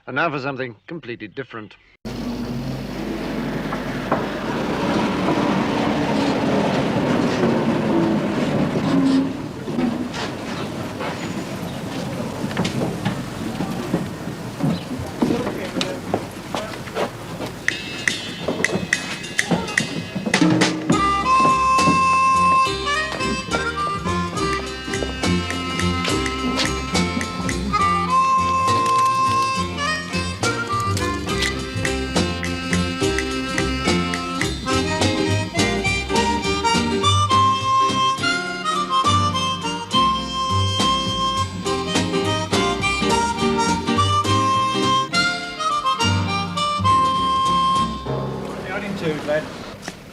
And now for something completely different.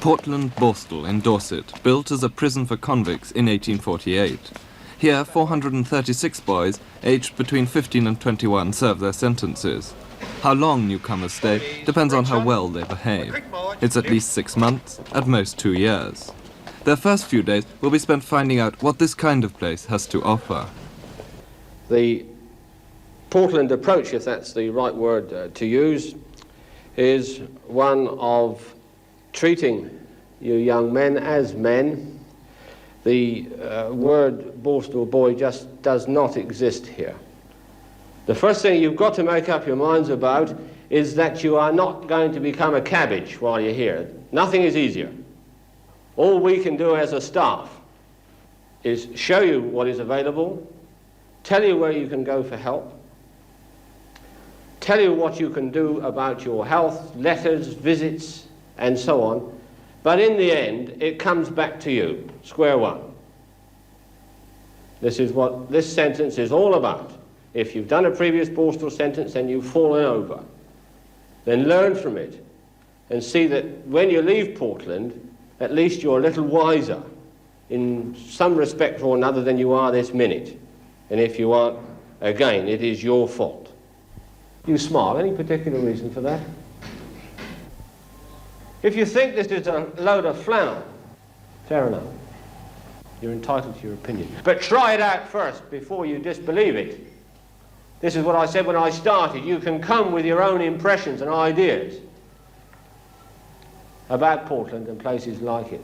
Portland Borstal in Dorset, built as a prison for convicts in 1848. Here, 436 boys, aged between 15 and 21, serve their sentences. How long newcomers stay depends on how well they behave. It's at least 6 months, at most 2 years. Their first few days will be spent finding out what this kind of place has to offer. The Portland approach, if that's the right word to use, is one of treating you young men as men. The word Borstal boy just does not exist here. The first thing you've got to make up your minds about is that you are not going to become a cabbage while you're here. Nothing is easier. All we can do as a staff is show you what is available, tell you where you can go for help, tell you what you can do about your health, letters, visits, and so on, but in the end, it comes back to you, square one. This is what this sentence is all about. If you've done a previous Borstal sentence and you've fallen over, then learn from it and see that when you leave Portland, at least you're a little wiser in some respect or another than you are this minute. And if you aren't, again, it is your fault. You smile. Any particular reason for that? If you think this is a load of flannel, fair enough. You're entitled to your opinion. But try it out first before you disbelieve it. This is what I said when I started. You can come with your own impressions and ideas about Portland and places like it.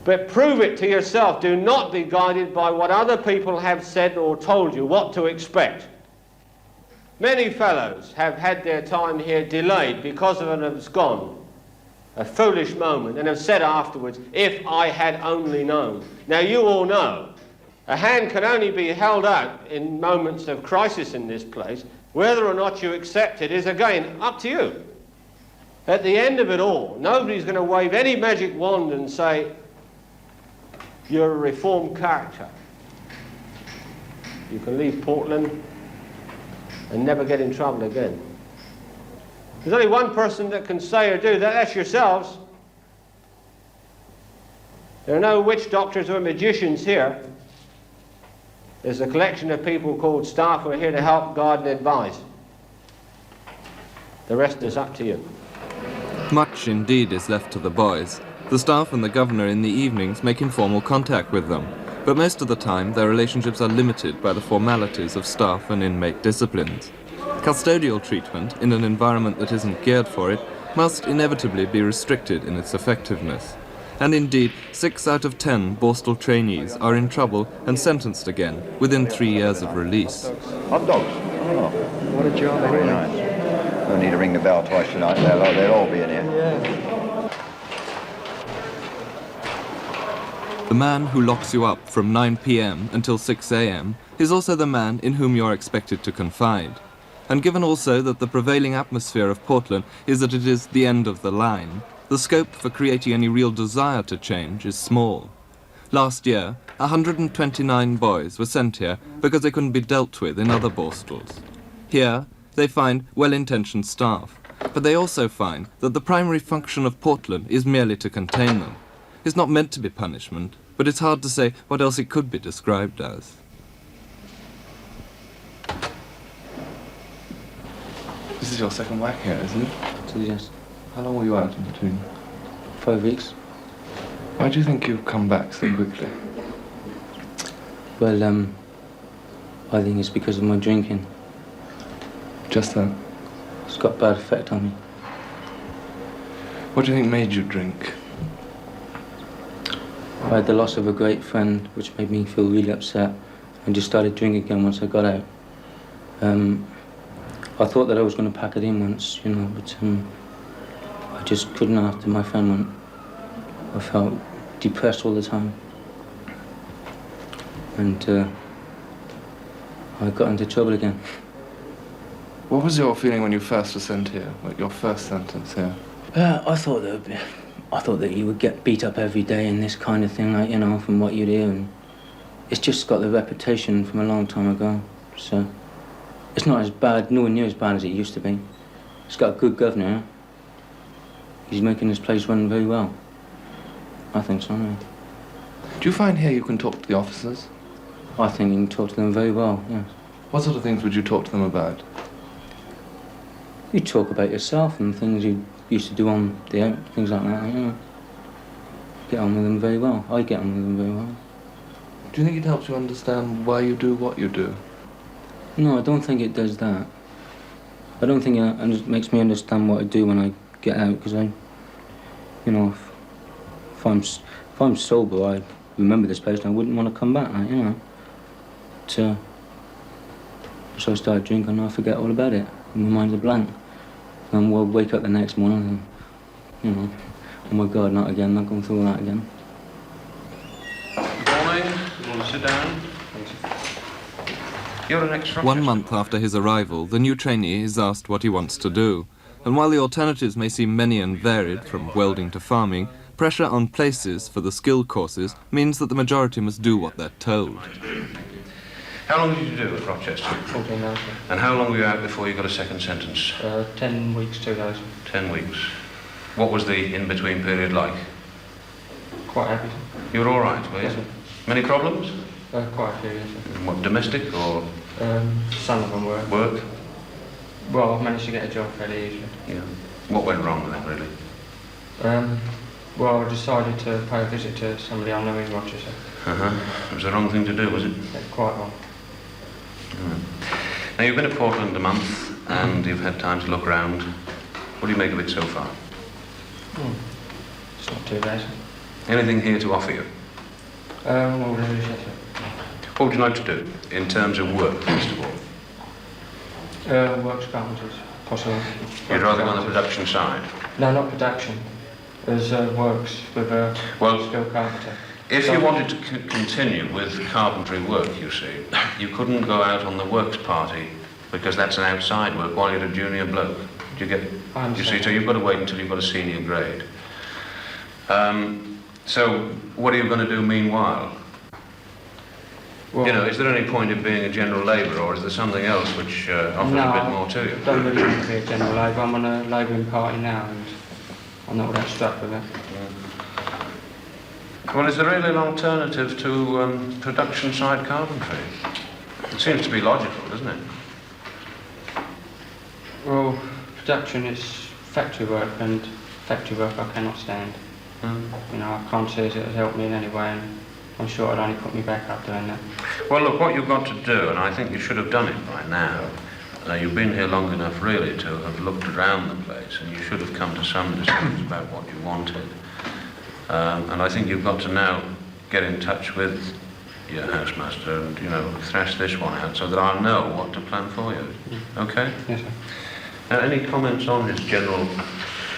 But prove it to yourself. Do not be guided by what other people have said or told you what to expect. Many fellows have had their time here delayed because of an abscond, a foolish moment, and have said afterwards, if I had only known. Now you all know, a hand can only be held out in moments of crisis in this place. Whether or not you accept it is, again, up to you. At the end of it all, nobody's going to wave any magic wand and say, you're a reformed character. You can leave Portland and never get in trouble again. There's only one person that can say or do that, that's yourselves. There are no witch doctors or magicians here. There's a collection of people called staff who are here to help, guide and advise. The rest is up to you. Much indeed is left to the boys. The staff and the governor in the evenings make informal contact with them, but most of the time their relationships are limited by the formalities of staff and inmate disciplines. Custodial treatment, in an environment that isn't geared for it, must inevitably be restricted in its effectiveness. And indeed, 6 out of 10 Borstal trainees are in trouble and sentenced again within 3 years of release. Hot dogs. Oh, what a job. Very nice. Don't need to ring the bell twice tonight. They'll all be in here. Yeah. The man who locks you up from 9 p.m. until 6 a.m. is also the man in whom you are expected to confide. And given also that the prevailing atmosphere of Portland is that it is the end of the line, the scope for creating any real desire to change is small. Last year, 129 boys were sent here because they couldn't be dealt with in other Borstals. Here, they find well-intentioned staff, but they also find that the primary function of Portland is merely to contain them. It's not meant to be punishment, but it's hard to say what else it could be described as. This is your second whack here, isn't it? Yes. How long were you out in between? 5 weeks. Why do you think you've come back so quickly? Well, I think it's because of my drinking. Just that? It's got a bad effect on me. What do you think made you drink? I had the loss of a great friend, which made me feel really upset, and just started drinking again once I got out. I thought that I was going to pack it in once, you know, but I just couldn't after my friend went. I felt depressed all the time. And I got into trouble again. What was your feeling when you first were sent here? Like your first sentence here? I thought that you would get beat up every day and this kind of thing, like, you know, from what you'd hear. And it's just got the reputation from a long time ago. So it's not as bad, nowhere near as bad as it used to be. It's got a good governor. He's making this place run very well. I think so, yeah. Do you find here you can talk to the officers? I think you can talk to them very well, yes. What sort of things would you talk to them about? You talk about yourself and things you used to do on the out, things like that, you know. Get on with them very well. I get on with them very well. Do you think it helps you understand why you do what you do? No, I don't think it does that. I don't think it makes me understand what I do when I get out, because I, you know, if I'm sober, I remember this place and I wouldn't want to come back, like, you know. So I started drinking and I forget all about it. My mind's a blank. And we'll wake up the next morning and, you know, oh my God, not again, not going through all that again. Good morning. You want to sit down? You're an ex-Rochester. 1 month after his arrival, the new trainee is asked what he wants to do. And while the alternatives may seem many and varied, from welding to farming, pressure on places for the skilled courses means that the majority must do what they're told. How long did you do at Rochester? 14 hours. And how long were you out before you got a second sentence? 10 weeks, 2 days. 10 weeks. What was the in-between period like? Quite happy. You were all right, were you? Yes, sir. Many problems? Quite a few, yes, sir. What, domestic or Some of them were. work? Well, I've managed to get a job fairly easily. Yeah. What went wrong then, really? Well, I decided to pay a visit to somebody I know in Rochester. It was the wrong thing to do, was it? Yeah, quite wrong. Now, you've been to Portland a month, and you've had time to look round. What do you make of it so far? It's not too bad. Anything here to offer you? What would I do, yes, sir? What would you like to do, in terms of work, first of all? Works carpenters, possibly. You'd rather go on the production side? No, not production. There's works with a skilled carpenter. If you wanted to continue with carpentry work, you see, you couldn't go out on the works party because that's an outside work while you're a junior bloke. Do you get it? I understand. You see, so you've got to wait until you've got a senior grade. So what are you going to do meanwhile? Well, You know, is there any point in being a general labourer, or is there something else which offers a bit more to you? I don't really want to be a general labourer. I'm on a labouring party now, and I'm not all that struck with it. Well, is there really an alternative to production side carpentry? It seems to be logical, doesn't it? Well, production is factory work, and factory work I cannot stand. You know, I can't see as it has helped me in any way, and I'm sure it'd only put me back up doing that. Well, look, what you've got to do, and I think you should have done it by now, you've been here long enough really to have looked around the place, and you should have come to some decisions about what you wanted. And I think you've got to now get in touch with your housemaster and, you know, thrash this one out so that I'll know what to plan for you. Okay? Yes, sir. Now, any comments on his general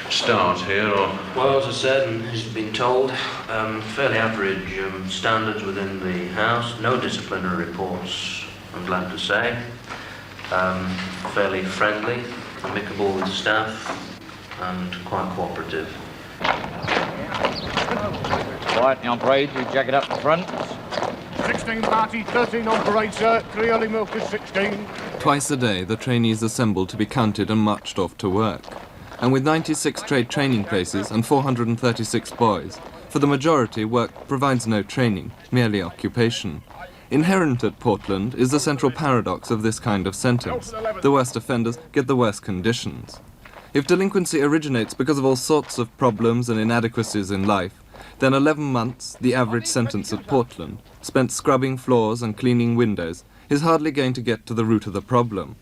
start here, or...? Well, as I said, and as you've been told, fairly average standards within the house, no disciplinary reports, I'm glad to say. Fairly friendly, amicable with staff, and quite cooperative. Right, now parade, you jack it up in front. 16 party, 13 on parade, sir. 3 early milkers, 16. Twice a day, the trainees assembled to be counted and marched off to work. And with 96 trade training places and 436 boys, for the majority, work provides no training, merely occupation. Inherent at Portland is the central paradox of this kind of sentence. The worst offenders get the worst conditions. If delinquency originates because of all sorts of problems and inadequacies in life, then 11 months, the average sentence at Portland, spent scrubbing floors and cleaning windows, is hardly going to get to the root of the problem.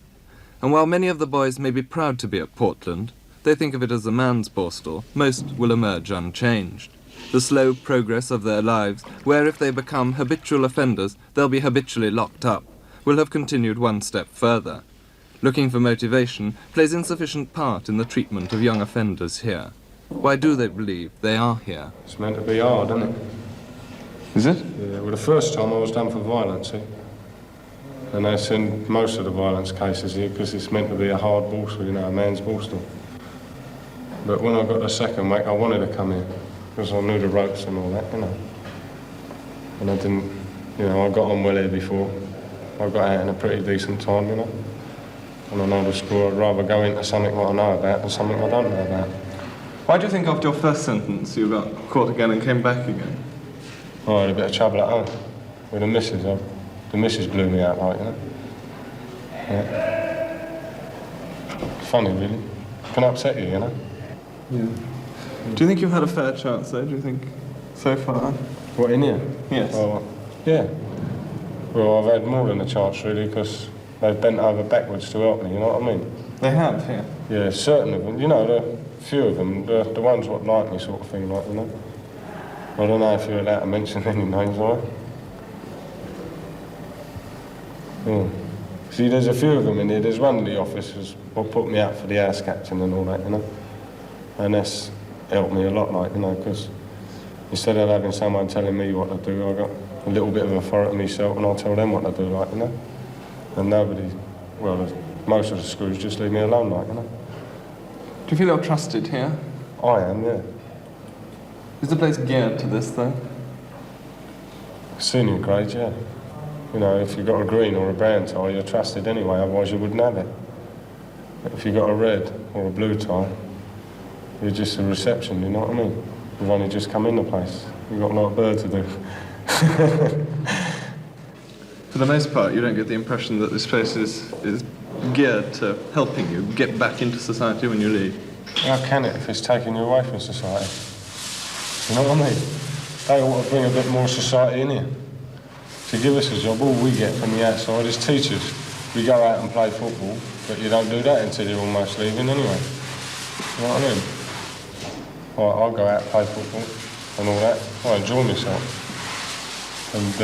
And while many of the boys may be proud to be at Portland, they think of it as a man's Borstal, most will emerge unchanged. The slow progress of their lives, where if they become habitual offenders, they'll be habitually locked up, will have continued one step further. Looking for motivation plays insufficient part in the treatment of young offenders here. Why do they believe they are here? It's meant to be hard, isn't it? Is it? Yeah, well, the first time I was done for violence, see? And that's in most of the violence cases here, because it's meant to be a hard Borstal, you know, a man's Borstal. But when I got the second whack, I wanted to come here, because I knew the ropes and all that, you know. And I didn't, you know, I got on well here before. I got out in a pretty decent time, you know. And I know the score, I'd rather go into something what I know about than something I don't know about. Why do you think after your first sentence you got caught again and came back again? I had a bit of trouble at home with the missus. The missus blew me out, like, you know. Yeah. Funny, really. Can upset you, you know. Yeah. Do you think you've had a fair chance, though? Do you think, so far? What, in here? Yes. Oh, yeah. Well, I've had more than a chance, really, because they've bent over backwards to help me, you know what I mean? They have, yeah? Yeah, certain of them. You know, the few of them, the ones what like me sort of thing, like, you know. I don't know if you're allowed to mention any names, are you? Yeah. See, there's a few of them in here. There's one of the officers what put me out for the house captain and all that, you know. And that's helped me a lot, like, you know, because instead of having someone telling me what to do, I got a little bit of authority myself and I'll tell them what to do, like, you know. And nobody, well, most of the screws just leave me alone, like, you know. Do you feel you're trusted here? I am, yeah. Is the place geared to this, though? Senior grade, yeah. You know, if you've got a green or a brown tie, you're trusted anyway, otherwise you wouldn't have it. If you've got a red or a blue tie, you're just a reception, you know what I mean? You've only just come in the place. You've got a lot of bird to do. For the most part, you don't get the impression that this place is geared to helping you get back into society when you leave. How can it if it's taking you away from society? You know what I mean? They ought to bring a bit more society in here. To give us a job, all we get from the outside is teachers. We go out and play football, but you don't do that until you're almost leaving anyway. You know what I mean? I'll go out and play football and all that. I enjoy myself. And,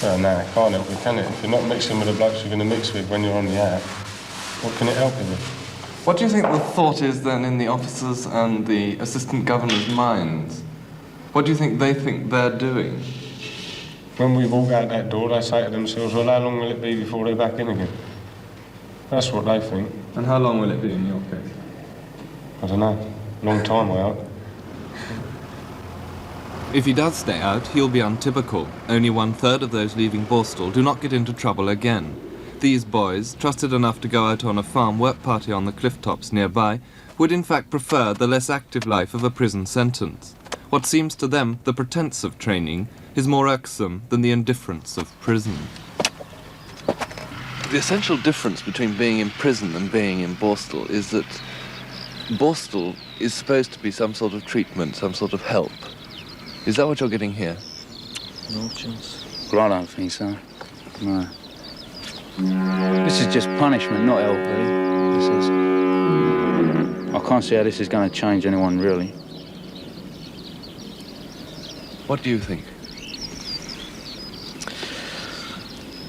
well, no, it can't help you, can it? If you're not mixing with the blokes you're going to mix with when you're on the out, what can it help you with? What do you think the thought is then in the officers and the assistant governor's minds? What do you think they're doing? When we walk out that door, they say to themselves, well, how long will it be before they're back in again? That's what they think. And how long will it be in your case? I don't know. Long time, I hope. If he does stay out, he'll be untypical. Only 1/3 of those leaving Borstal do not get into trouble again. These boys, trusted enough to go out on a farm work party on the cliff tops nearby, would in fact prefer the less active life of a prison sentence. What seems to them the pretense of training is more irksome than the indifference of prison. The essential difference between being in prison and being in Borstal is that Borstal is supposed to be some sort of treatment, some sort of help. Is that what you're getting here? No chance. Well, I don't think so. No. This is just punishment, not help, really. This is... I can't see how this is going to change anyone, really. What do you think?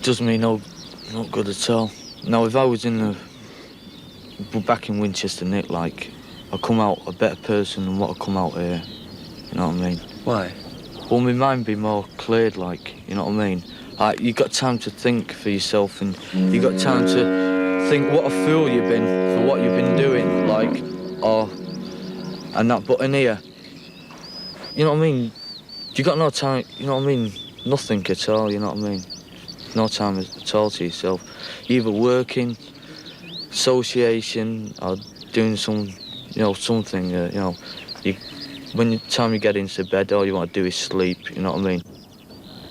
Doesn't mean not good at all. Now, if I was back in Winchester, Nick, like, I'd come out a better person than what I come out here. You know what I mean? Why? Well, my mind be more cleared, like, you know what I mean? Like, you got time to think for yourself, and you got time to think what a fool you've been for what you've been doing, like, and that. But in here, you know what I mean? You got no time, you know what I mean? Nothing at all, you know what I mean? No time at all to yourself. You're either working, association, or doing some, you know, something, you know. When the time you get into bed, all you want to do is sleep, you know what I mean?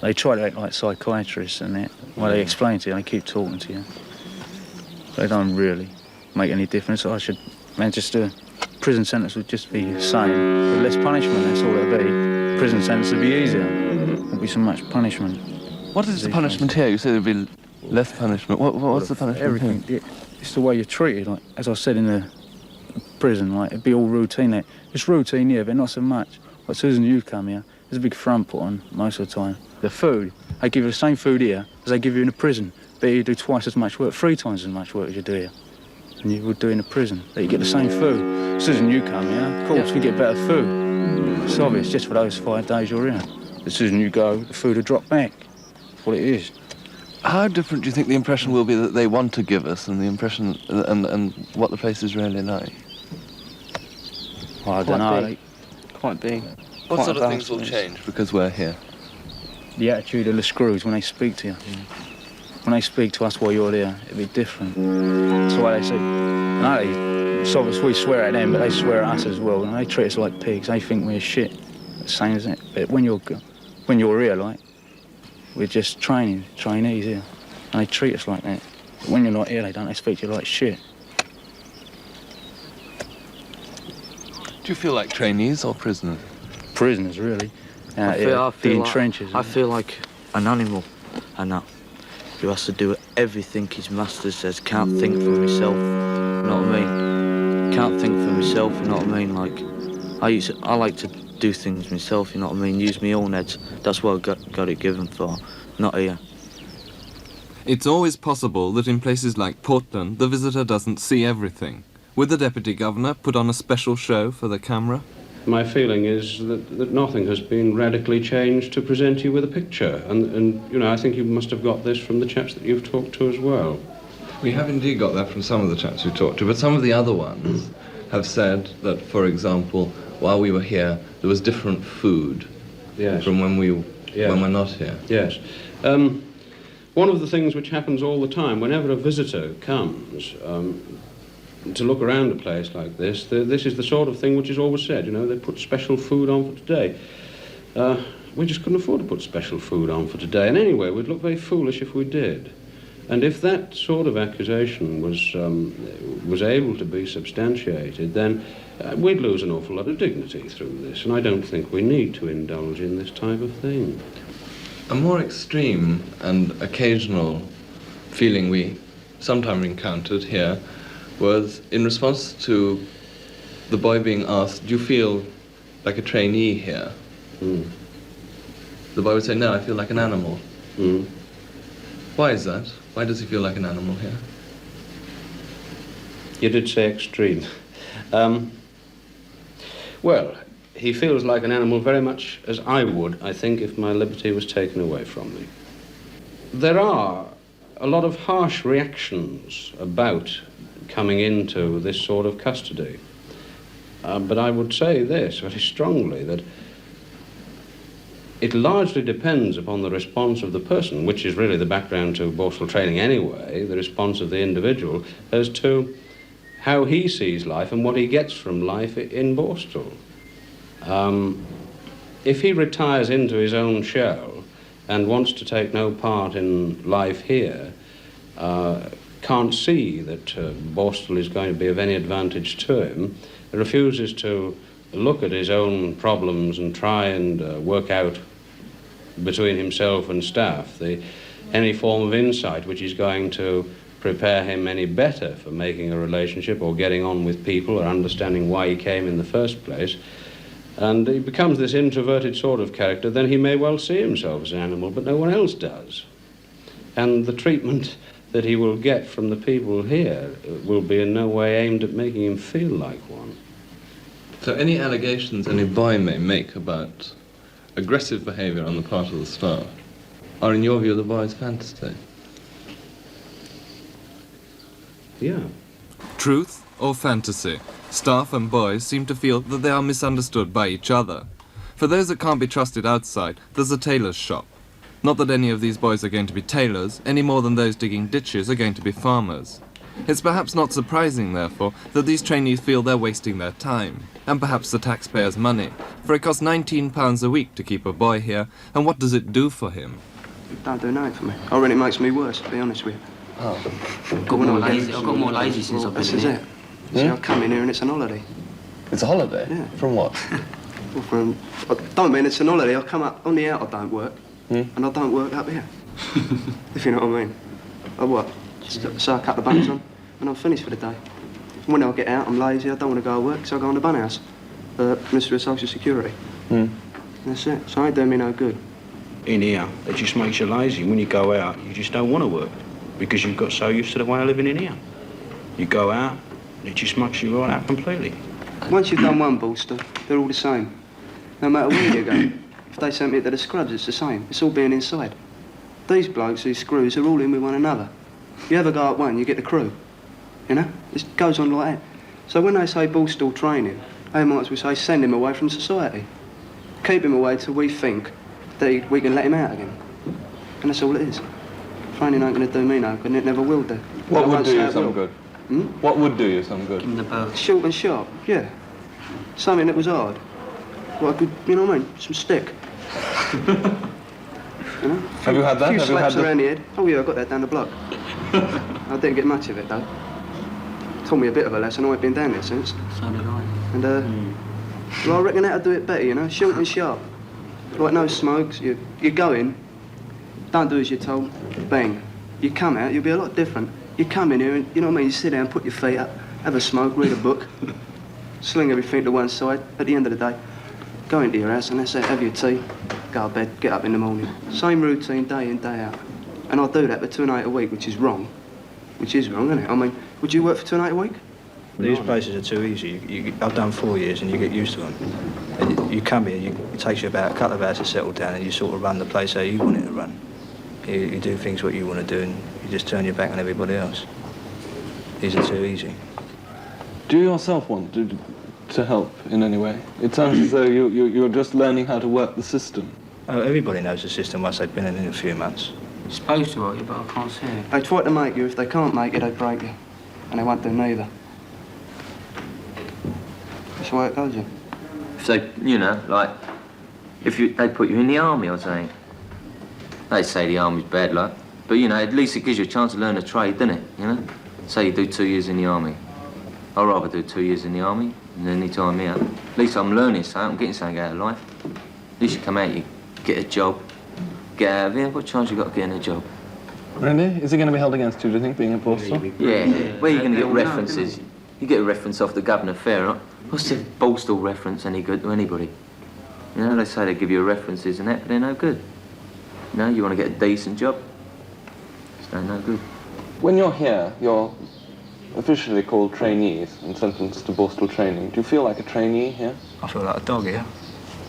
They try to act like psychiatrists and that. Well, they explain to you, they keep talking to you. They don't really make any difference. I should, man, just a prison sentence would just be the same. But less punishment, that's all it'd be. Prison sentence would be easier. There'd be so much punishment. What is the punishment here? You say there'd be Less punishment. What's the punishment? Everything. It's the way you're treated. Like, as I said in the prison, like, it'd be all routine there. It's routine here, but not so much. Like, as soon as you come here, there's a big front put on most of the time. The food, they give you the same food here as they give you in the prison, but you do twice as much work, 3 times as much work as you do here. And you would do in the prison, but you get the same food. As soon as you come here, of course, we get better food. It's obvious, just for those 5 days you're here. As soon as you go, the food will drop back. That's what it is. How different do you think the impression will be that they want to give us and the impression and what the place is really like? I don't know. Quite big. What sort of things will change because we're here? The attitude of the screws when they speak to you. When they speak to us while you're there, it'd be different. That's why they say, no, so we swear at them, but they swear at us as well. And they treat us like pigs. They think we're shit. The same as that. But when you're here, like, we're just trainees here. And they treat us like that. But when you're not here, they don't. They speak to you like shit. Do you feel like trainees or prisoners? Prisoners, really. I feel like, trenches. I feel like an animal, and that who has to do everything his master says. Can't think for himself. You know what I mean? Can't think for myself. You know what I mean? Like, I like to do things myself. You know what I mean? Use my own head. That's what I got it given for. Not here. It's always possible that in places like Portland, the visitor doesn't see everything. Would the Deputy Governor put on a special show for the camera? My feeling is that nothing has been radically changed to present you with a picture. And you know, I think you must have got this from the chaps that you've talked to as well. We have indeed got that from some of the chaps we've talked to, but some of the other ones have said that, for example, while we were here, there was different food from when we're not here. Yes. One of the things which happens all the time, whenever a visitor comes, to look around a place like this, this is the sort of thing which is always said, you know, they put special food on for today. We just couldn't afford to put special food on for today, and anyway, we'd look very foolish if we did. And if that sort of accusation was able to be substantiated, then we'd lose an awful lot of dignity through this, and I don't think we need to indulge in this type of thing. A more extreme and occasional feeling we sometimes encountered here was in response to the boy being asked, do you feel like a trainee here? Mm. The boy would say, no, I feel like an animal. Mm. Why is that? Why does he feel like an animal here? You did say extreme. Well, he feels like an animal very much as I would, I think, if my liberty was taken away from me. There are a lot of harsh reactions about coming into this sort of custody. But I would say this very strongly, that it largely depends upon the response of the person, which is really the background to Borstal training anyway, the response of the individual, as to how he sees life and what he gets from life in Borstal. If he retires into his own shell and wants to take no part in life here, can't see that Borstal is going to be of any advantage to him, refuses to look at his own problems and try and work out between himself and staff any form of insight which is going to prepare him any better for making a relationship or getting on with people or understanding why he came in the first place, and he becomes this introverted sort of character, then he may well see himself as an animal, but no one else does. And the treatment that he will get from the people here will be in no way aimed at making him feel like one. So any allegations any boy may make about aggressive behaviour on the part of the staff are, in your view, the boy's fantasy? Yeah. Truth or fantasy? Staff and boys seem to feel that they are misunderstood by each other. For those that can't be trusted outside, there's a tailor's shop. Not that any of these boys are going to be tailors, any more than those digging ditches are going to be farmers. It's perhaps not surprising, therefore, that these trainees feel they're wasting their time, and perhaps the taxpayers' money, for it costs £19 a week to keep a boy here, and what does it do for him? It don't do nothing for me. I reckon it makes me worse, to be honest with you. Oh. I've got more lazy since I've been here. This is it. See, I come in here and it's an holiday. It's a holiday? Yeah. From what? Well, I don't mean it's an holiday. I come up on the out, I don't work, and I don't work up here. If you know what I mean. I what? Just sew a couple of buttons on, and I'm finished for the day. When I get out, I'm lazy, I don't want to go to work, so I go on the bun house. Minister of Social Security. That's it. So it ain't doing me no good. In here, it just makes you lazy. When you go out, you just don't want to work because you've got so used to the way of living in here. You go out, and it just mucks you right out completely. Once you've done one Borstal, they're all the same. No matter where you go. If they sent me to the scrubs, it's the same. It's all being inside. These blokes, these screws, are all in with one another. You ever go up one, you get the crew. You know? It goes on like that. So when they say Borstal training, they might as well say send him away from society. Keep him away till we think that we can let him out again. And that's all it is. Training ain't going to do me no good, and it never will do. What would do you some good? Hmm? What would do you some good? In the boat. Short and sharp, yeah. Something that was hard. What I could, you know what I mean? Some stick. You know? Have you had that? A few Have you had slaps around the head. Oh yeah, I got that down the block. I didn't get much of it though. Taught me a bit of a lesson. I ain't been down there since. So did I. And well, I reckon how to do it better, you know, short and sharp. Like no smokes. You go in, don't do as you're told, bang. You come out, you'll be a lot different. You come in here and, you know what I mean, you sit down, put your feet up, have a smoke, read a book, sling everything to one side. At the end of the day, go into your house and that's it, have your tea, go to bed, get up in the morning. Same routine, day in, day out. And I do that for 2 nights a week, which is wrong. Which is wrong, isn't it? I mean, would you work for 2 nights a week? These places are too easy. I've done 4 years and you get used to them. And you come here, it takes you about a couple of hours to settle down and you sort of run the place how you want it to run. You do things what you want to do and you just turn your back on everybody else. These are too easy. Do you yourself want to help in any way? It sounds as though you're just learning how to work the system. Oh, everybody knows the system once they've been in it a few months. You're supposed to, are you? But I can't see it. They try to make you. If they can't make you, they break you. And they won't do neither. That's the way it goes, yeah. If they, you know, like, they put you in the army or something. They say the army's bad luck, but, you know, at least it gives you a chance to learn a trade, doesn't it, you know? Say you do 2 years in the army. I'd rather do 2 years in the army than any time out. At least I'm learning something, I'm getting something out of life. At least you come out, you get a job, get out of here. What chance you got of getting a job? Really? Is it going to be held against you, do you think, being a Borstal? Yeah. Where are you going to get references? You get a reference off the Governor Fair, right? What's the Borstal reference any good to anybody? You know, they say they give you references and that, but they're no good. You know, you want to get a decent job, it's no good. When you're here, you're officially called trainees and sentenced to Borstal training. Do you feel like a trainee here? I feel like a dog here.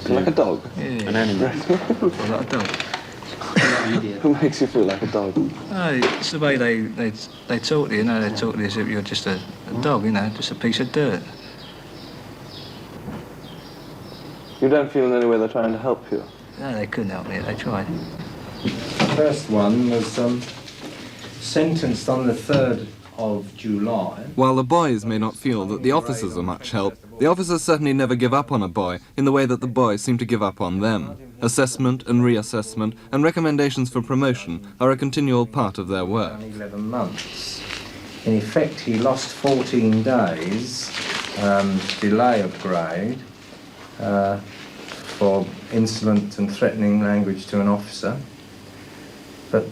Feel like a dog? Yeah. An animal. I feel like a dog. Who makes you feel like a dog? It's the way they talk to you, you know, they talk to you as if you're just a dog, you know, just a piece of dirt. You don't feel in any way they're trying to help you? No, they couldn't help me, they tried. The first one was sentenced on the 3rd of July. While the boys may not feel that the officers are much help, the officers certainly never give up on a boy in the way that the boys seem to give up on them. Assessment and reassessment and recommendations for promotion are a continual part of their work. 11 months. In effect, he lost 14 days delay of grade for insolent and threatening language to an officer, but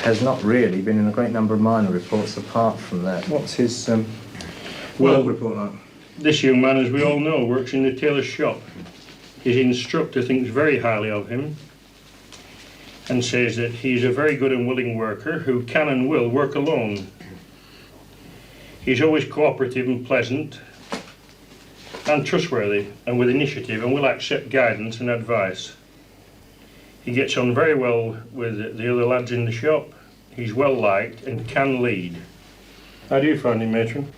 has not really been in a great number of minor reports apart from that. What's his work report like? This young man, as we all know, works in the tailor's shop. His instructor thinks very highly of him and says that he's a very good and willing worker who can and will work alone. He's always cooperative and pleasant and trustworthy and with initiative and will accept guidance and advice. He gets on very well with the other lads in the shop. He's well liked and can lead. How do you find him, Matron?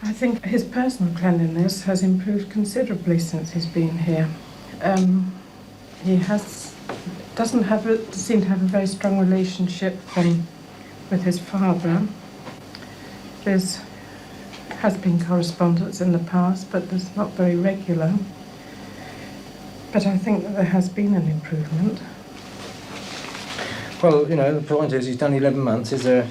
I think his personal cleanliness has improved considerably since he's been here. He doesn't seem to have a very strong relationship with his father. There has been correspondence in the past, but it's not very regular. But I think that there has been an improvement. Well, you know, the point is he's done 11 months. Is there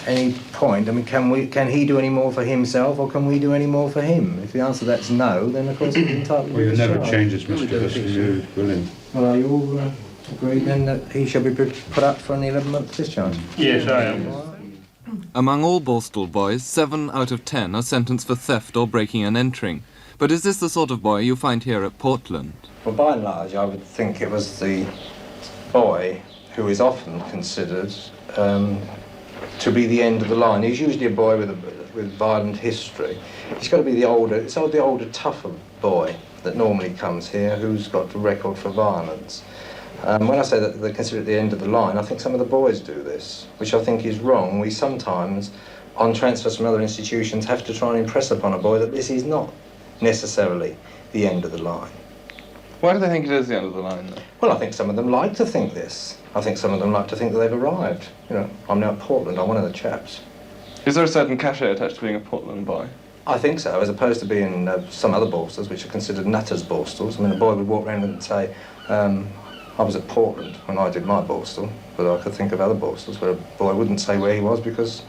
any point? I mean, can he do any more for himself, or can we do any more for him? If the answer to that's no, then of course he's entitled to Well, you'll never discharge. change his muscular mood, will he? Well, are you all Agreed then that he shall be put up for an 11-month discharge? Yes, I am. Among all Borstal boys, 7 out of 10 are sentenced for theft or breaking and entering. But is this the sort of boy you find here at Portland? Well, by and large, I would think it was the boy who is often considered to be the end of the line. He's usually a boy with violent history. He's got to be the older, tougher boy that normally comes here who's got the record for violence. When I say that they consider it the end of the line, I think some of the boys do this, which I think is wrong. We sometimes, on transfers from other institutions, have to try and impress upon a boy that this is not necessarily the end of the line. Why do they think it is the end of the line, though? Well, I think some of them like to think this. I think some of them like to think that they've arrived. You know, I'm now at Portland, I'm one of the chaps. Is there a certain cachet attached to being a Portland boy? I think so, as opposed to being some other Borstals, which are considered nutters Borstals. I mean, a boy would walk around and say, I was at Portland when I did my Borstal, but I could think of other Borstals where a boy wouldn't say where he was because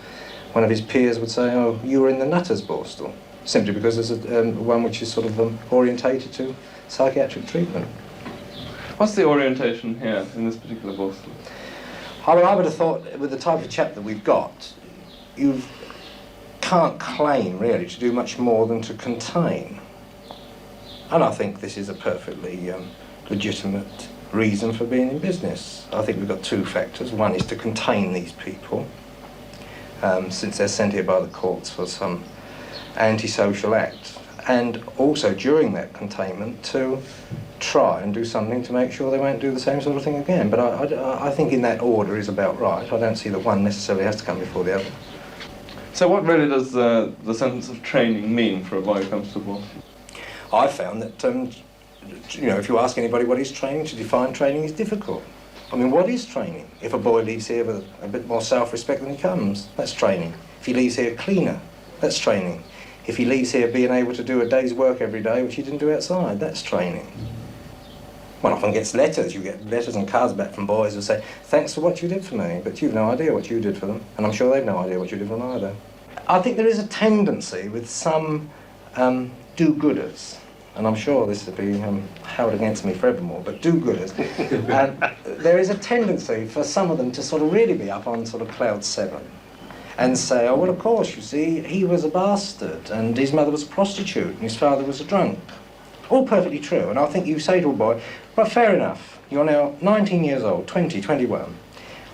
one of his peers would say, oh, you were in the nutters Borstal, simply because there's one which is sort of orientated to psychiatric treatment. What's the orientation here in this particular Borstal? I would have thought, with the type of chap that we've got, you can't claim, really, to do much more than to contain. And I think this is a perfectly legitimate reason for being in business. I think we've got two factors. One is to contain these people, since they're sent here by the courts for some antisocial act, and also during that containment to try and do something to make sure they won't do the same sort of thing again. But I think in that order is about right. I don't see that one necessarily has to come before the other. So what really does the sentence of training mean for a boy who comes to Borstal? I found that you know, if you ask anybody what is training, to define training is difficult. I mean, what is training? If a boy leaves here with a bit more self-respect than he comes, that's training. If he leaves here cleaner, that's training. If he leaves here being able to do a day's work every day, which he didn't do outside, that's training. One often gets letters. You get letters and cards back from boys who say, thanks for what you did for me, but you've no idea what you did for them, and I'm sure they've no idea what you did for them either. I think there is a tendency with some do-gooders, and I'm sure this will be held against me forevermore, but do-gooders. There is a tendency for some of them to sort of really be up on sort of cloud 7 and say, oh, well, of course, you see, he was a bastard, and his mother was a prostitute, and his father was a drunk. All perfectly true, and I think you say to a boy, well, fair enough, you're now 19 years old, 20, 21.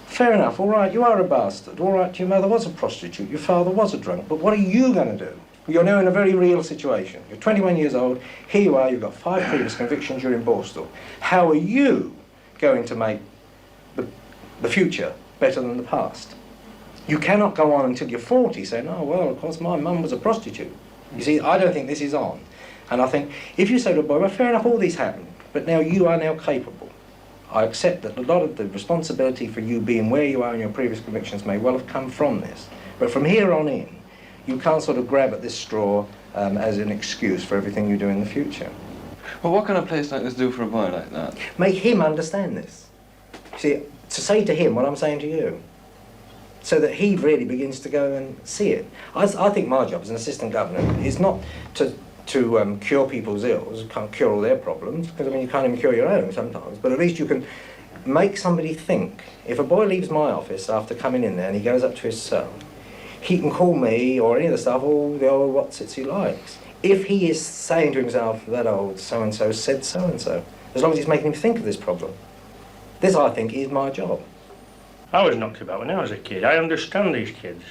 Fair enough, all right, you are a bastard, all right, your mother was a prostitute, your father was a drunk, but what are you going to do? You're now in a very real situation. You're 21 years old, here you are, you've got 5 previous convictions, you're in Borstal. How are you going to make the future better than the past? You cannot go on until you're 40 saying, oh, well, of course, my mum was a prostitute. You see, I don't think this is on. And I think, if you say to a boy, well, fair enough, all these happened, but now you are now capable. I accept that a lot of the responsibility for you being where you are in your previous convictions may well have come from this. But from here on in, you can't sort of grab at this straw as an excuse for everything you do in the future. Well, what can a place like this do for a boy like that? Make him understand this. See, to say to him what I'm saying to you, so that he really begins to go and see it. I think my job as an assistant governor is not to cure people's ills. You can't cure all their problems, because I mean you can't even cure your own sometimes, but at least you can make somebody think. If a boy leaves my office after coming in there and he goes up to his cell, he can call me or any of the staff all the old what's-its he likes. If he is saying to himself, that old so-and-so said so-and-so, as long as he's making him think of this problem. This, I think, is my job. I was knocked about when I was a kid. I understand these kids.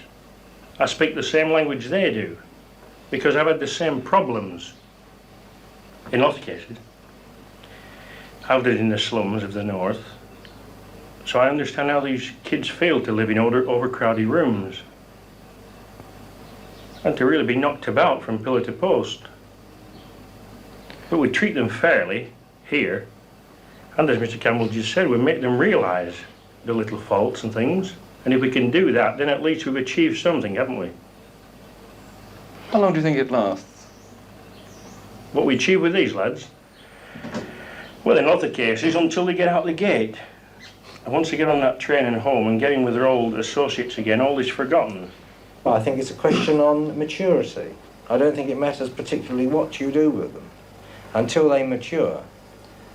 I speak the same language they do, because I've had the same problems, in lots of cases. I've lived in the slums of the north, so I understand how these kids feel to live in overcrowded rooms and to really be knocked about from pillar to post. But we treat them fairly here, and as Mr. Campbell just said, we make them realise the little faults and things, and if we can do that, then at least we've achieved something, haven't we? How long do you think it lasts? What we achieve with these lads? Well, in lots of cases, until they get out the gate. And once they get on that train and home and get in with their old associates again, all is forgotten. Well, I think it's a question on maturity. I don't think it matters particularly what you do with them. Until they mature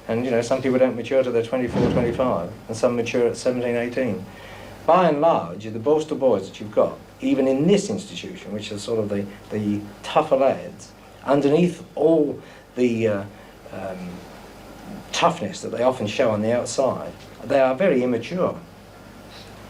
And, you know, some people don't mature till they're 24, 25, and some mature at 17, 18. By and large, the Borstal boys that you've got, even in this institution, which is sort of the tougher lads, underneath all the toughness that they often show on the outside, they are very immature.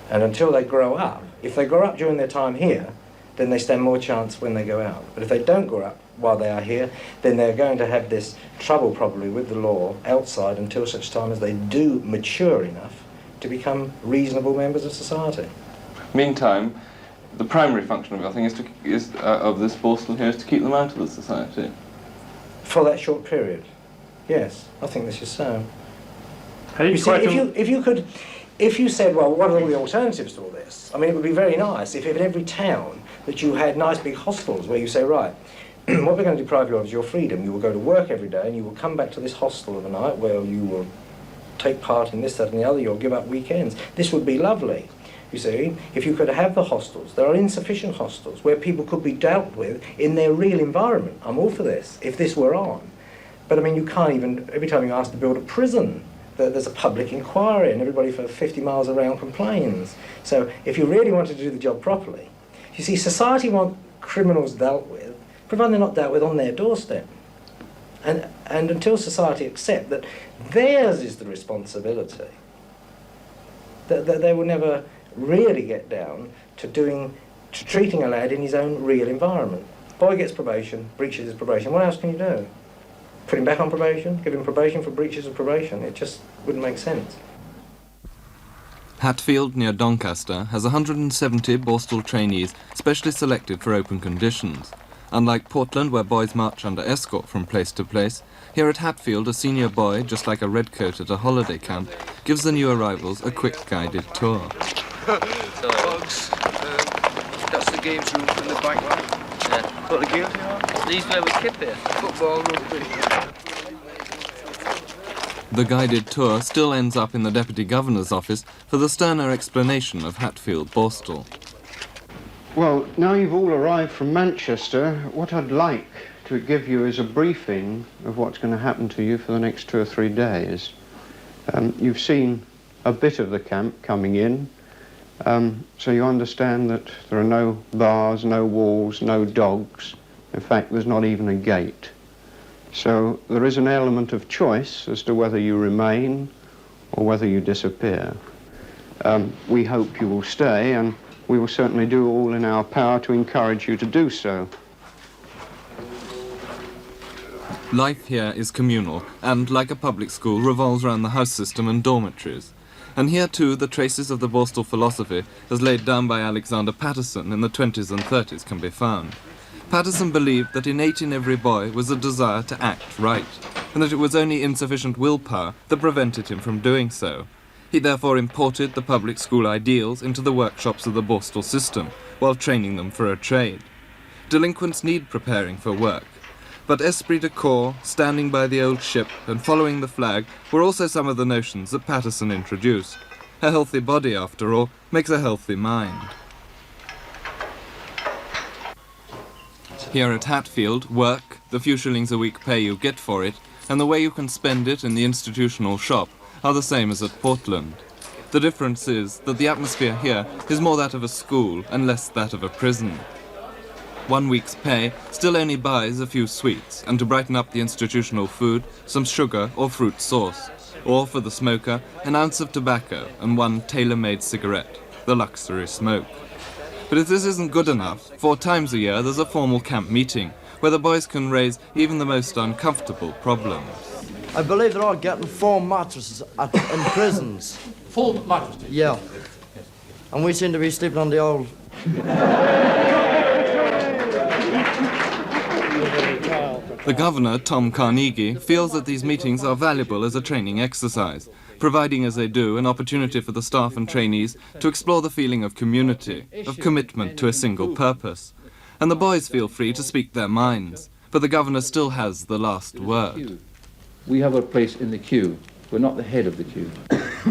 And until they grow up, if they grow up during their time here, then they stand more chance when they go out. But if they don't grow up while they are here, then they're going to have this trouble probably with the law outside until such time as they do mature enough to become reasonable members of society. Meantime, the primary function of your thing of this Borstal here is to keep them out of the society. For that short period, yes, I think this is so. You see, if you said, well, what are all the alternatives to all this? I mean, it would be very nice if in every town that you had nice big hostels where you say, right, what we're going to deprive you of is your freedom. You will go to work every day and you will come back to this hostel of a night where you will take part in this, that and the other. You'll give up weekends. This would be lovely. You see, if you could have the hostels. There are insufficient hostels where people could be dealt with in their real environment. I'm all for this, if this were on. But I mean, you can't even, every time you ask to build a prison, there's a public inquiry and everybody for 50 miles around complains. So if you really wanted to do the job properly, you see, society want criminals dealt with, provided they're not dealt with on their doorstep. And until society accept that theirs is the responsibility, that they will never really get down to treating a lad in his own real environment. Boy gets probation, breaches his probation. What else can you do? Put him back on probation? Give him probation for breaches of probation? It just wouldn't make sense. Hatfield, near Doncaster, has 170 Borstal trainees specially selected for open conditions. Unlike Portland, where boys march under escort from place to place, here at Hatfield, a senior boy, just like a redcoat at a holiday camp, gives the new arrivals a quick guided tour. Folks, that's the games room from the back, right? Yeah. What the games are? These where we keep it. Football, rugby. The guided tour still ends up in the Deputy Governor's office for the sterner explanation of Hatfield Borstal. Well, now you've all arrived from Manchester, what I'd like to give you is a briefing of what's going to happen to you for the next 2 or 3 days. You've seen a bit of the camp coming in, so you understand that there are no bars, no walls, no dogs. In fact, there's not even a gate. So there is an element of choice as to whether you remain or whether you disappear. We hope you will stay, and we will certainly do all in our power to encourage you to do so. Life here is communal and, like a public school, revolves around the house system and dormitories. And here too the traces of the Borstal philosophy as laid down by Alexander Patterson in the 20s and 30s can be found. Patterson believed that innate in every boy was a desire to act right, and that it was only insufficient willpower that prevented him from doing so. He therefore imported the public school ideals into the workshops of the Borstal system, while training them for a trade. Delinquents need preparing for work, but esprit de corps, standing by the old ship and following the flag were also some of the notions that Patterson introduced. A healthy body, after all, makes a healthy mind. Here at Hatfield, work, the few shillings a week pay you get for it, and the way you can spend it in the institutional shop are the same as at Portland. The difference is that the atmosphere here is more that of a school and less that of a prison. 1 week's pay still only buys a few sweets, and to brighten up the institutional food, some sugar or fruit sauce, or for the smoker, an ounce of tobacco and one tailor-made cigarette, the luxury smoke. But if this isn't good enough, 4 times a year there's a formal camp meeting, where the boys can raise even the most uncomfortable problems. I believe they're all getting 4 mattresses in prisons. 4 mattresses? Yeah. And we seem to be sleeping on the old... The governor, Tom Carnegie, feels that these meetings are valuable as a training exercise, providing as they do an opportunity for the staff and trainees to explore the feeling of community, of commitment to a single purpose. And the boys feel free to speak their minds, but the governor still has the last word. We have a place in the queue. We're not the head of the queue.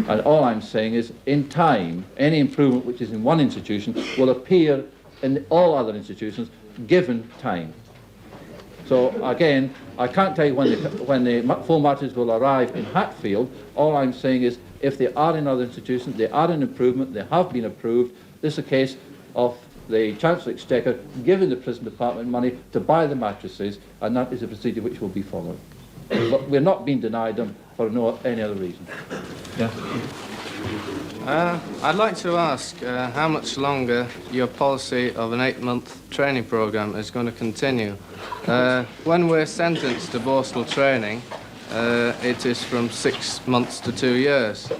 And all I'm saying is, in time, any improvement which is in one institution will appear in all other institutions, given time. So again, I can't tell you when the full matters will arrive in Hatfield. All I'm saying is, if they are in other institutions, they are an improvement, they have been approved. This is a case of the Chancellor Exchequer giving the prison department money to buy the mattresses, and that is a procedure which will be followed. But we're not being denied them for any other reason. Yeah. I'd like to ask how much longer your policy of an 8-month training programme is going to continue. When we're sentenced to Borstal training, it is from 6 months to 2 years.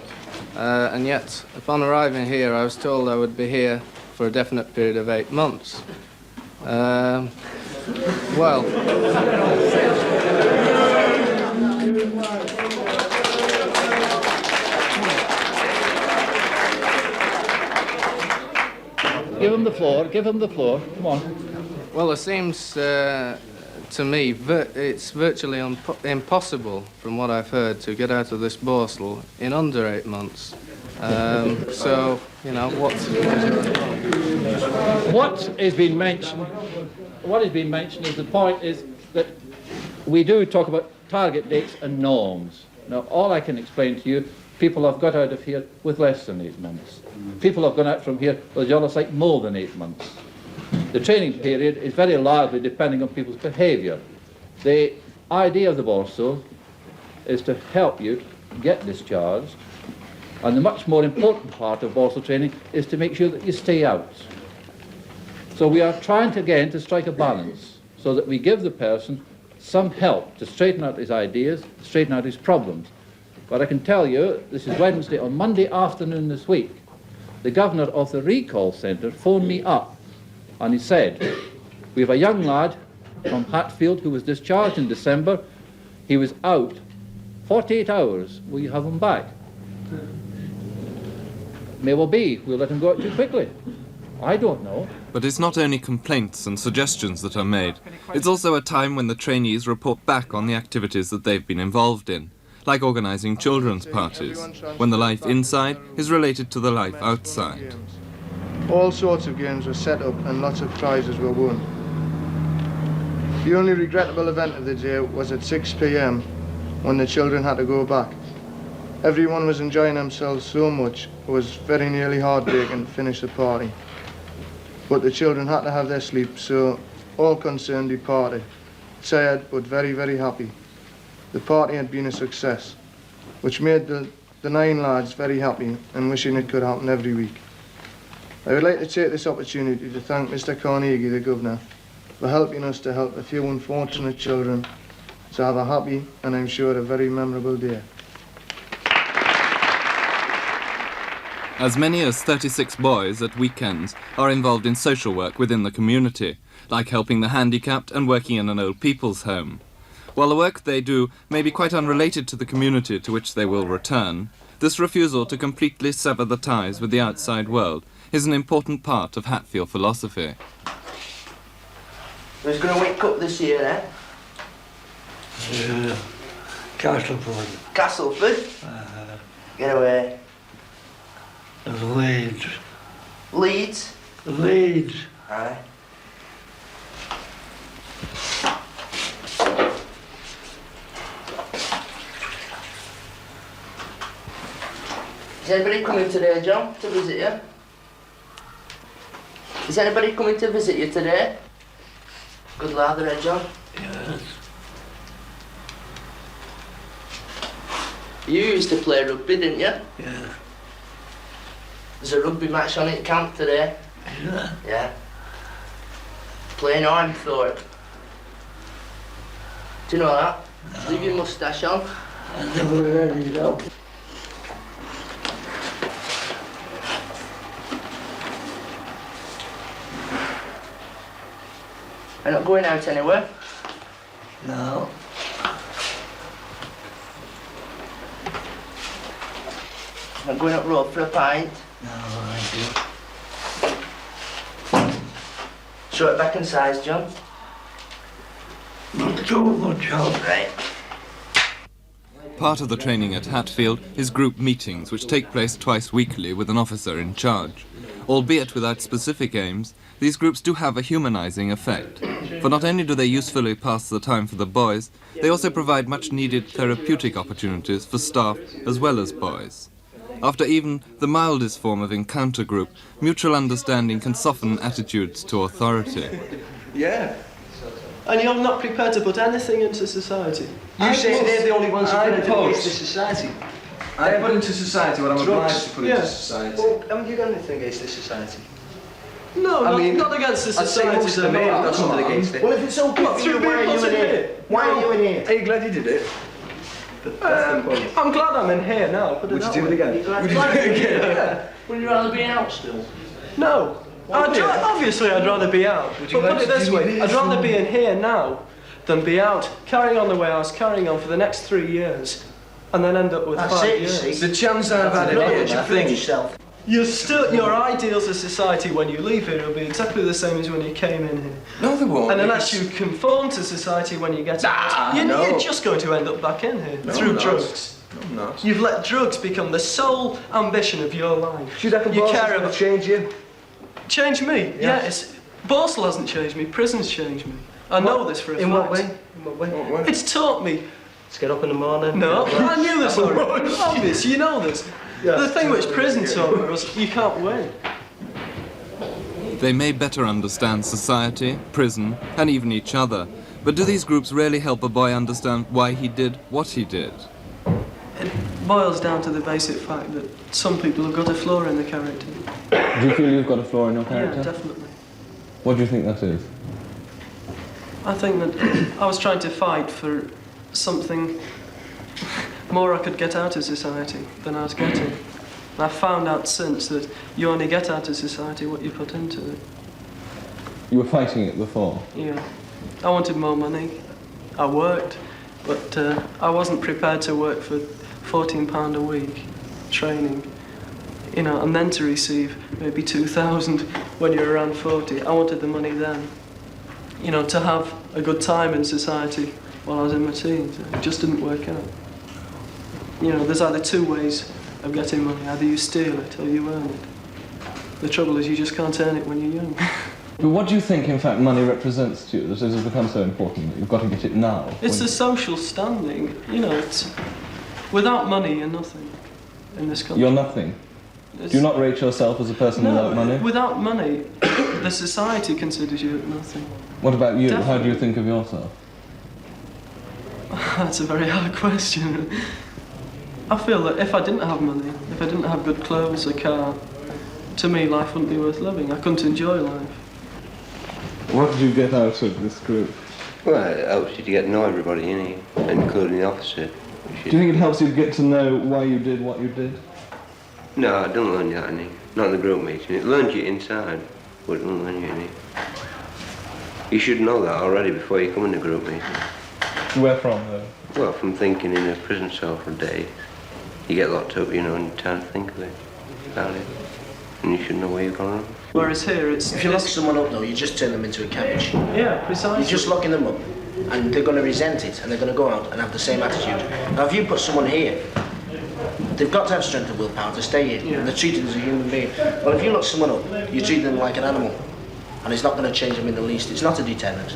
And yet, upon arriving here, I was told I would be here for a definite period of 8 months. Well... Give him the floor, give him the floor, come on. Well, it seems to me it's virtually impossible, from what I've heard, to get out of this Borstal in under 8 months. So, you know, what is being mentioned is the point is that we do talk about target dates and norms. Now, all I can explain to you, people have got out of here with less than 8 months. People have gone out from here with a like more than 8 months. The training period is very largely depending on people's behaviour. The idea of the Borstal is to help you get discharged, and the much more important part of Borstal training is to make sure that you stay out. So we are trying to, again, to strike a balance so that we give the person some help to straighten out his ideas, straighten out his problems. But I can tell you, this is Wednesday, on Monday afternoon this week, the governor of the recall centre phoned me up and he said, we have a young lad from Hatfield who was discharged in December. He was out 48 hours. Will you have him back? May well be. We'll let him go out too quickly. I don't know. But it's not only complaints and suggestions that are made. It's also a time when the trainees report back on the activities that they've been involved in, like organising children's parties, when the life inside is related to the life outside. All sorts of games were set up and lots of prizes were won. The only regrettable event of the day was at 6 p.m. when the children had to go back. Everyone was enjoying themselves so much it was very nearly heartbreaking to finish the party. But the children had to have their sleep, so all concerned departed, tired but very, very happy. The party had been a success, which made the 9 lads very happy and wishing it could happen every week. I would like to take this opportunity to thank Mr. Carnegie, the Governor, for helping us to help a few unfortunate children to have a happy and I'm sure a very memorable day. As many as 36 boys at weekends are involved in social work within the community, like helping the handicapped and working in an old people's home. While the work they do may be quite unrelated to the community to which they will return, this refusal to completely sever the ties with the outside world is an important part of Hatfield philosophy. Who's going to wake up this year, eh? Castleford. Castleford? Get away. Leeds. Leeds? Leeds. Aye. Is anybody coming today, John, to visit you? Is anybody coming to visit you today? Good lad, eh, John? Yes. You used to play rugby, didn't you? Yeah. There's a rugby match on at camp today. Yeah. Yeah. Playing arm for it. Do you know that? No. Leave your moustache on. I never heard it up. I'm not going out anywhere. No. I'm going up road for a pint. No, thank you. Show it back in size, John. Not too much help. Right. Part of the training at Hatfield is group meetings which take place twice weekly with an officer in charge. Albeit without specific aims, these groups do have a humanizing effect. For not only do they usefully pass the time for the boys, they also provide much needed therapeutic opportunities for staff as well as boys. After even the mildest form of encounter group, mutual understanding can soften attitudes to authority. Yeah. And you're not prepared to put anything into society. You say they're the only ones who put it into society. I put into society what I'm obliged to put into society. Well, haven't you got anything against this society? No, not against the society. I'd say most of them have got something against it. Well, if it's so good for you, why are you in here? Why are you in here? Are you glad you did it? I'm glad I'm in here now. Would you do it again? Would you do it again? Yeah. Would you rather be out still? No. Obviously, I'd rather be out. But put it this way, I'd rather be in here now than be out, carrying on the way I was carrying on for the next 3 years, and then end up with 5 years. The chance I've had it here, think yourself. Your ideals of society when you leave here will be exactly the same as when you came in here. No, they won't. And unless you conform to society when you get out, you're just going to end up back in here through drugs. No, I'm not. You've let drugs become the sole ambition of your life. Should I care about change you? Change me? Yes. Borstal hasn't changed me. Prison's changed me. I know this for a fact. In what way? In what way? It's taught me. Let's get up in the morning. No, I knew this already. Obvious, you know this. The thing which prison taught me was you can't win. They may better understand society, prison, and even each other, but do these groups really help a boy understand why he did what he did? It boils down to the basic fact that some people have got a flaw in their character. Do you feel you've got a flaw in your character? Yeah, definitely. What do you think that is? I think that I was trying to fight for something more I could get out of society than I was getting. And I've found out since that you only get out of society what you put into it. You were fighting it before? Yeah. I wanted more money. I worked, but I wasn't prepared to work for £14 a week training, and then to receive maybe 2,000 when you're around 40. I wanted the money then, to have a good time in society while I was in my teens. It just didn't work out. There's either two ways of getting money. Either you steal it or you earn it. The trouble is you just can't earn it when you're young. But what do you think, in fact, money represents to you that it has become so important that you've got to get it now? It's a social standing. It's without money you're nothing in this country. You're nothing? Do you not rate yourself as a person without money? Without money, the society considers you nothing. What about you? Definitely. How do you think of yourself? That's a very hard question. I feel that if I didn't have money, if I didn't have good clothes, a car, to me life wouldn't be worth living. I couldn't enjoy life. What did you get out of this group? Well, it helps you to get to know everybody, including the officer. Do you think it helps you get to know why you did what you did? No, I don't learn you that, not in the group meeting. It learns you inside, but it doesn't learn you any. You should know that already before you come in the group meeting. Where from, though? Well, from thinking in a prison cell for a day. You get locked up, and you can't think of it, about it. And you should know where you're going wrong. Whereas here, it's... If you lock someone up, though, you just turn them into a cabbage. Yeah, precisely. You're just locking them up, and they're going to resent it, and they're going to go out and have the same attitude. Now, if you put someone here, they've got to have strength of willpower to stay here, and they're treated as a human being. Well, if you lock someone up, you treat them like an animal, and it's not going to change them in the least. It's not a deterrent.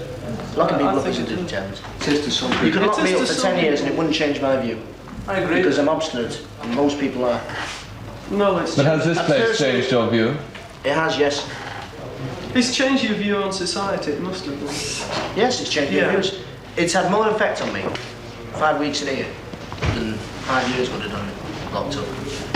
Locking people up isn't a deterrent. It is to some people. You could lock me up for 10 years, and it wouldn't change my view. I agree. Because I'm obstinate, and most people are. No, it's... But has this place changed your view? It has, yes. It's changed your view on society, it must have done. Yes, it's changed my views. It's had more effect on me 5 weeks in here than 5 years would have done locked up.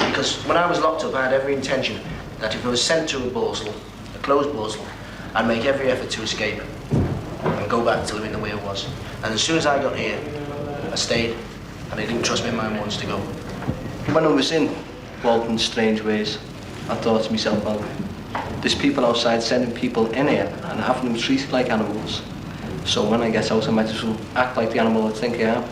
Because when I was locked up, I had every intention that if I was sent to a Borstal, a closed Borstal, I'd make every effort to escape and go back to living the way it was. And as soon as I got here, I stayed, and I didn't trust my mind once to go. When I was in Walton's strange ways, I thought to myself, well, there's people outside sending people in here and having them treated like animals. So when I get out, I might as well act like the animal I think I am.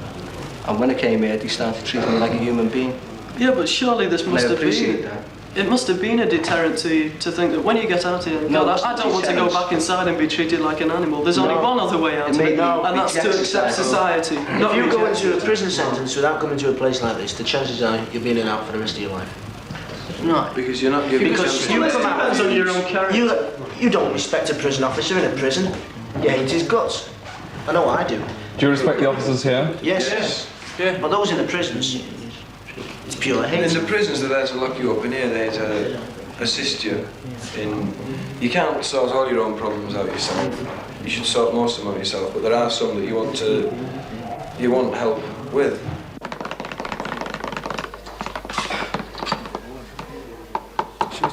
And when I came here, they started treating me like a human being. Yeah, but surely this must have appreciate been... that. It must have been a deterrent to you to think that when you get out here, No, God, I don't want to go back inside and be treated like an animal. There's only one other way out of it, and that's to accept society. If you go into a prison sentence without coming to a place like this, the chances are you'll be in and out for the rest of your life. No. Because you're not giving Because them... you come out depends on your own character. You don't respect a prison officer in a prison. You hate his guts. I know I do. Do you respect the officers here? Yes. Yeah. But those in the prisons, it's pure hate. In the prisons, they're there to lock you up. In here, they're to assist you in... You can't sort all your own problems out yourself. You should sort most of them out yourself, but there are some that you want help with.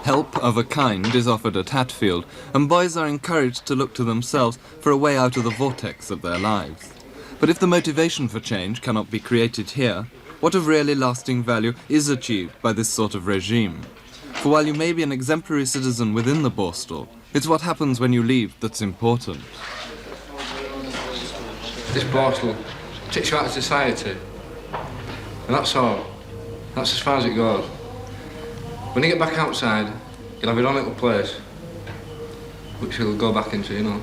Help of a kind is offered at Hatfield, and boys are encouraged to look to themselves for a way out of the vortex of their lives. But if the motivation for change cannot be created here, what of really lasting value is achieved by this sort of regime? For while you may be an exemplary citizen within the Borstal, it's what happens when you leave that's important. This Borstal takes you out of society, and that's all. That's as far as it goes. When you get back outside, you'll have your own little place, which you'll go back into, you know.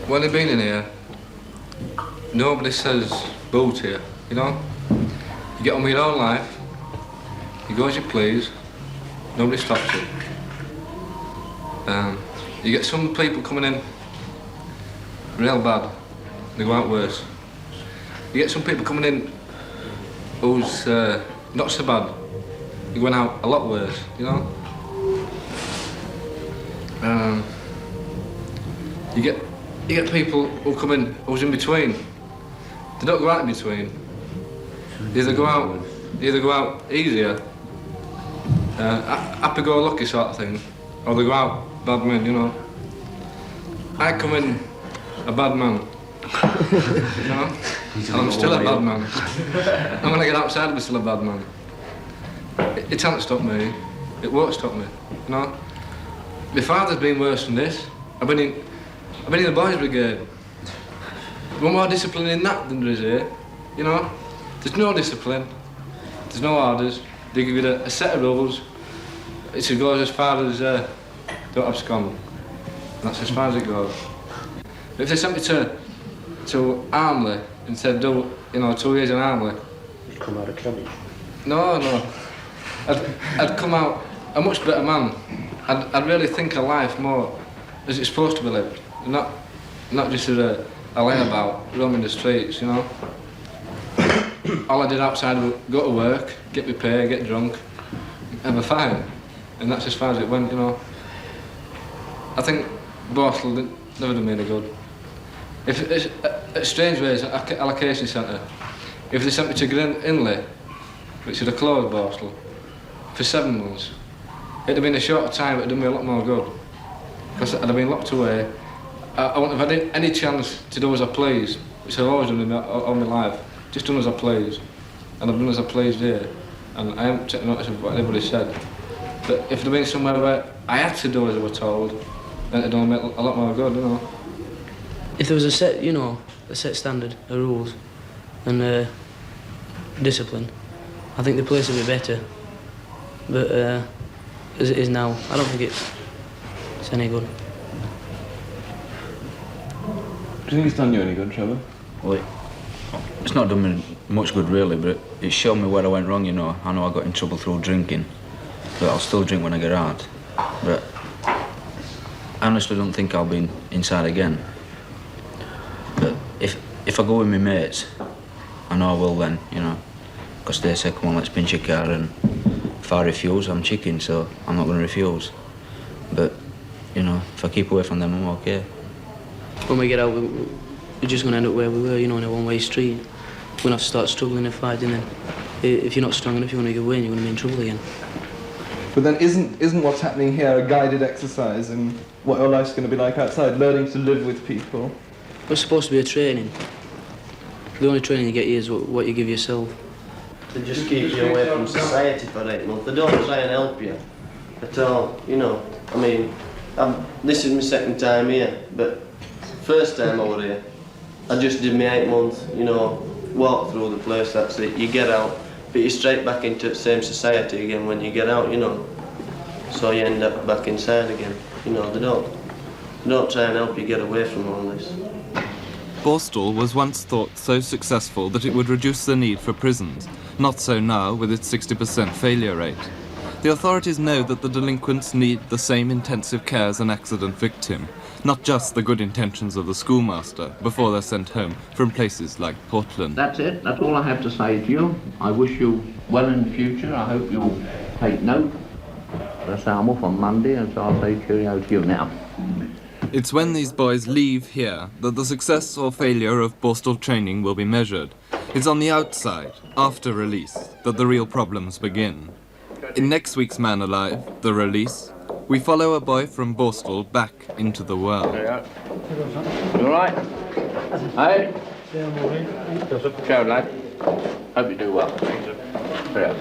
When you've been in here, nobody says boo to you, you know. You get on with your own life, you go as you please, nobody stops you. You get some people coming in real bad, they go out worse. You get some people coming in who's not so bad, you're going out a lot worse, you know. You get people who come in who's in between. They don't go out in between. They either go out easier, happy-go-lucky sort of thing, or they go out bad men, you know. I come in a bad man, you know, and I'm still a bad man. And when I get outside, I'm still a bad man. It hasn't stopped me. It won't stop me, you know. My father's been worse than this. I've been in the boys' brigade. There's more discipline in that than there is here, you know. There's no discipline. There's no orders. They give you a set of rules. It goes as far as don't abscond. That's as far as it goes. But if they sent me to Armley and said, do, you know, 2 years in Armley. You'd come out of college. No. I'd come out a much better man. I'd really think of life more as it's supposed to be lived. Not just as a layabout, roaming the streets, you know. All I did outside was go to work, get my pay, get drunk, have a fine. And that's as far as it went, you know. I think Borstal never done me any good. If it's at Strangeways allocation centre, if they sent me to Green Inley, which is a closed Borstal, for 7 months, it'd have been a shorter time, it'd have done me a lot more good. Because I'd have been locked away. I wouldn't have had any chance to do as I please, which I've always done all my life. Just done as I please. And I've done as I pleased here. And I haven't taken notice of what anybody said. But if there'd been somewhere where I had to do as I was told, then it'd done me a lot more good, you know. If there was a set standard of rules and discipline, I think the place would be better. But as it is now, I don't think it's any good. Do you think it's done you any good, Trevor? Well, it's not done me much good really, but it showed me where I went wrong, you know. I know I got in trouble through drinking, but I'll still drink when I get out. But I honestly don't think I'll be inside again. But if I go with my mates, I know I will then, you know, because they say, come on, let's pinch your car, and if I refuse, I'm chicken, so I'm not going to refuse. But, you know, if I keep away from them, I'm okay. When we get out, we're just going to end up where we were, you know, in a one-way street. We're going to have to start struggling and fighting, and if you're not strong enough, you want to go away, and you're going to be in trouble again. But then isn't what's happening here a guided exercise in what your life's going to be like outside, learning to live with people? It's supposed to be a training. The only training you get here is what you give yourself. They just keep you away from society for 8 months. They don't try and help you at all, you know. I mean, this is my second time here, but first time over here, I just did my 8 months, you know, walk through the place, that's it. You get out, but you're straight back into the same society again when you get out, you know. So you end up back inside again, you know, they don't try and help you get away from all this. Borstal was once thought so successful that it would reduce the need for prisons, Not so now with its 60% failure rate. The authorities know that the delinquents need the same intensive care as an accident victim, not just the good intentions of the schoolmaster before they're sent home from places like Portland. That's it. That's all I have to say to you. I wish you well in the future. I hope you'll take note. As I say, I'm off on Monday, and so I'll say cheerio to you now. It's when these boys leave here that the success or failure of Borstal training will be measured. It's on the outside, after release, that the real problems begin. In next week's Man Alive, The Release, we follow a boy from Borstal back into the world. You all right? Hey? Ciao, lad. Hope you do well. Cheerio.